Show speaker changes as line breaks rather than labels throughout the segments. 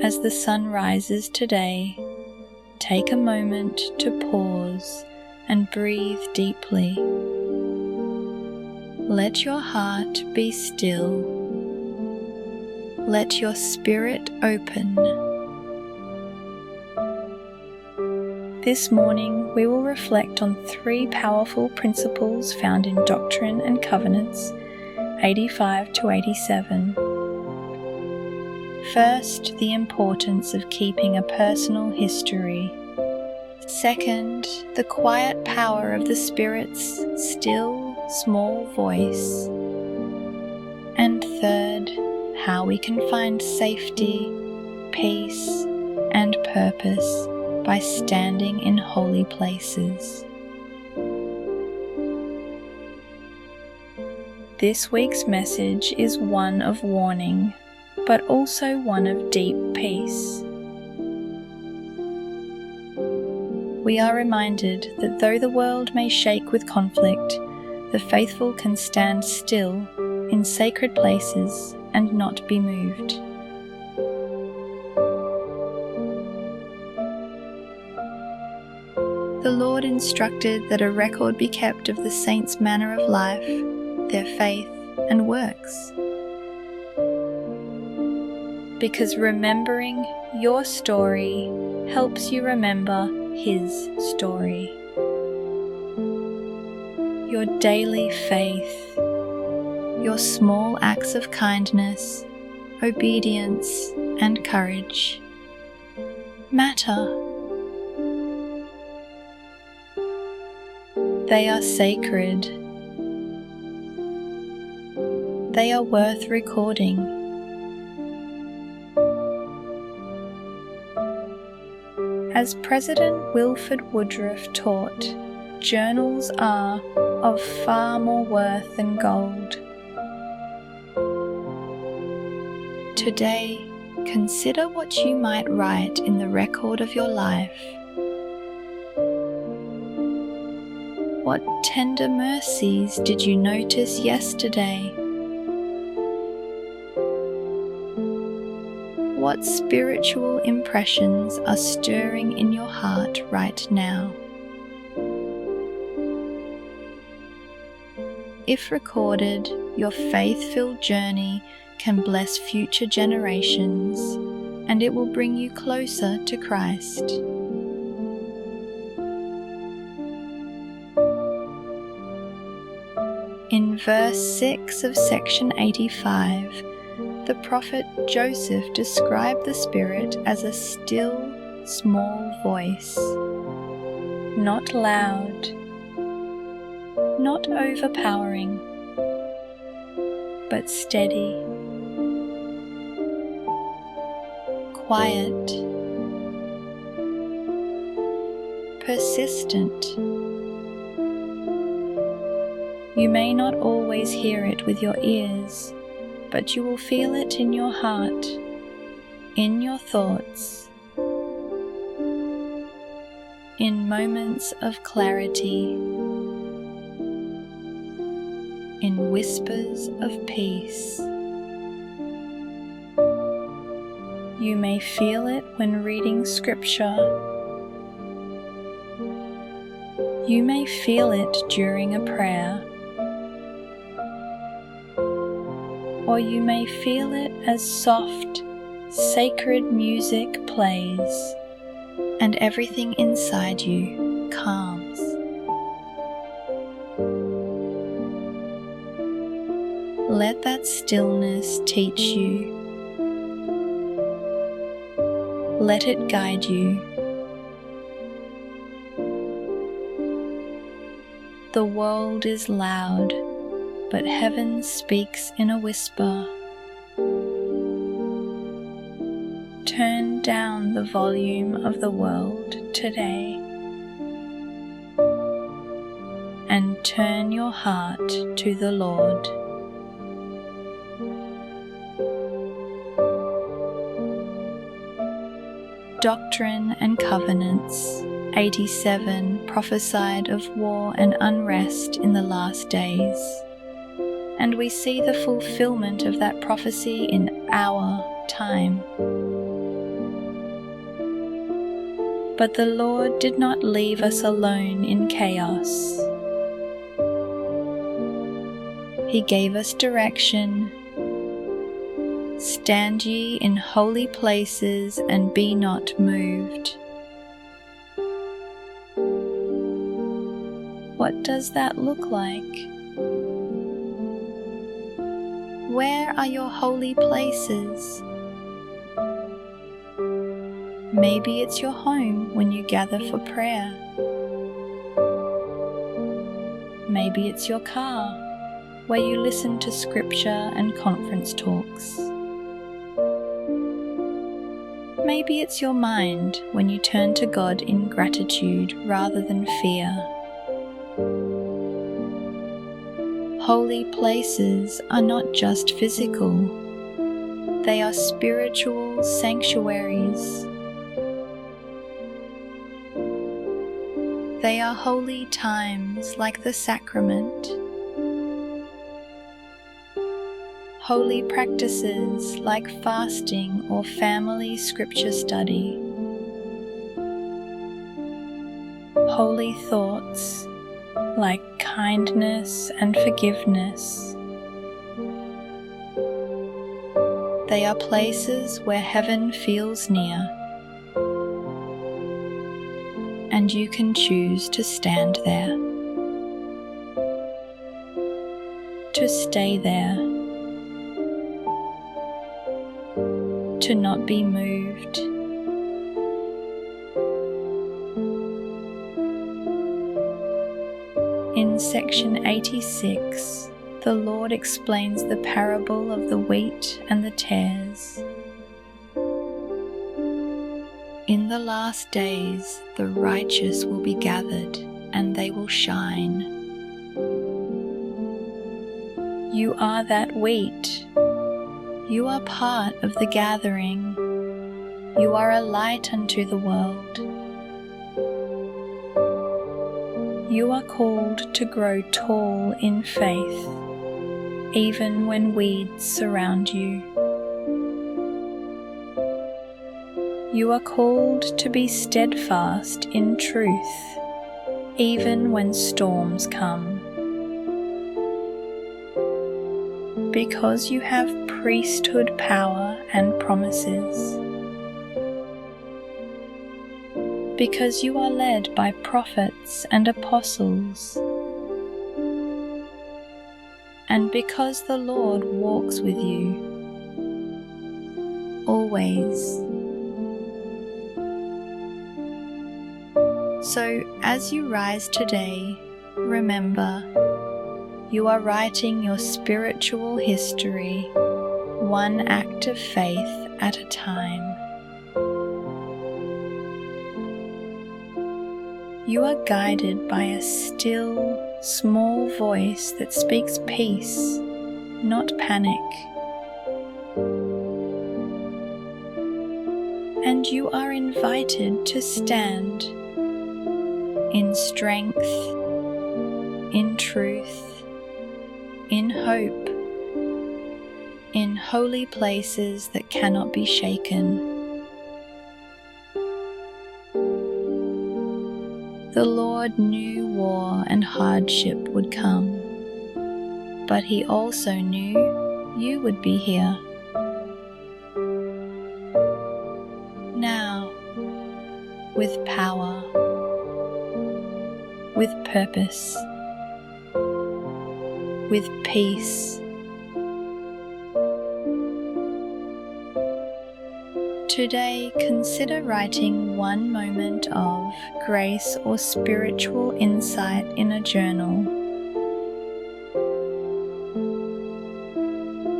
As the sun rises today, take a moment to pause and breathe deeply. Let your heart be still. Let your spirit open. This morning we will reflect on 3 powerful principles found in Doctrine and Covenants 85 to 87. First, the importance of keeping a personal history. Second, the quiet power of the Spirit's still, small voice. And third, how we can find safety, peace, and purpose by standing in holy places. This week's message is one of warning, but also one of deep peace. We are reminded that though the world may shake with conflict, the faithful can stand still in sacred places and not be moved. The Lord instructed that a record be kept of the saints' manner of life, their faith and works. Because remembering your story helps you remember His story. Your daily faith, your small acts of kindness, obedience, and courage matter. They are sacred. They are worth recording. As President Wilford Woodruff taught, journals are of far more worth than gold. Today, consider what you might write in the record of your life. What tender mercies did you notice yesterday? What spiritual impressions are stirring in your heart right now? If recorded, your faith-filled journey can bless future generations, and it will bring you closer to Christ. In verse 6 of section 85, the prophet Joseph described the Spirit as a still, small voice, not loud, not overpowering, but steady, quiet, persistent. You may not always hear it with your ears, but you will feel it in your heart, in your thoughts, in moments of clarity, in whispers of peace. You may feel it when reading scripture. You may feel it during a prayer. Or you may feel it as soft, sacred music plays, and everything inside you calms. Let that stillness teach you. Let it guide you. The world is loud, but heaven speaks in a whisper. Turn down the volume of the world today and turn your heart to the Lord. Doctrine and Covenants 87 prophesied of war and unrest in the last days, and we see the fulfillment of that prophecy in our time. But the Lord did not leave us alone in chaos. He gave us direction. Stand ye in holy places and be not moved. What does that look like? Where are your holy places? Maybe it's your home when you gather for prayer. Maybe it's your car where you listen to scripture and conference talks. Maybe it's your mind when you turn to God in gratitude rather than fear. Holy places are not just physical, they are spiritual sanctuaries. They are holy times like the sacrament, holy practices like fasting or family scripture study, holy thoughts like kindness and forgiveness. They are places where heaven feels near, and you can choose to stand there, to stay there, to not be moved. In section 86, the Lord explains the parable of the wheat and the tares. In the last days, the righteous will be gathered, and they will shine. You are that wheat. You are part of the gathering. You are a light unto the world. You are called to grow tall in faith, even when weeds surround you. You are called to be steadfast in truth, even when storms come. Because you have priesthood power and promises. Because you are led by prophets and apostles. And because the Lord walks with you, always. So, as you rise today, remember, you are writing your spiritual history, one act of faith at a time. You are guided by a still, small voice that speaks peace, not panic. And you are invited to stand in strength, in truth, in hope, in holy places that cannot be shaken. The Lord knew war and hardship would come, but He also knew you would be here. Now, with power, with purpose, with peace. Today, consider writing one moment of grace or spiritual insight in a journal.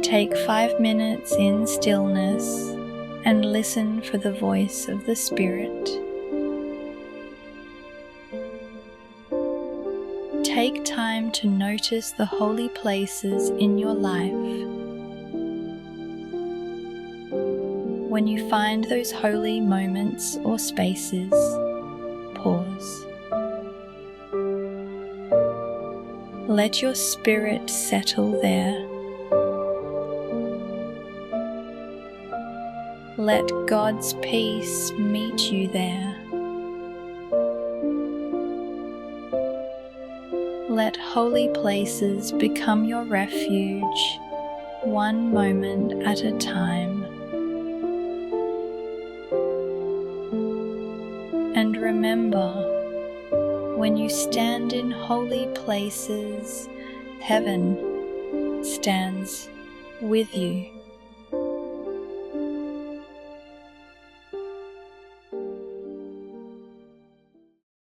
Take 5 minutes in stillness and listen for the voice of the Spirit. Take time to notice the holy places in your life. When you find those holy moments or spaces, pause. Let your spirit settle there. Let God's peace meet you there. Let holy places become your refuge, one moment at a time. And remember, when you stand in holy places, heaven stands with you.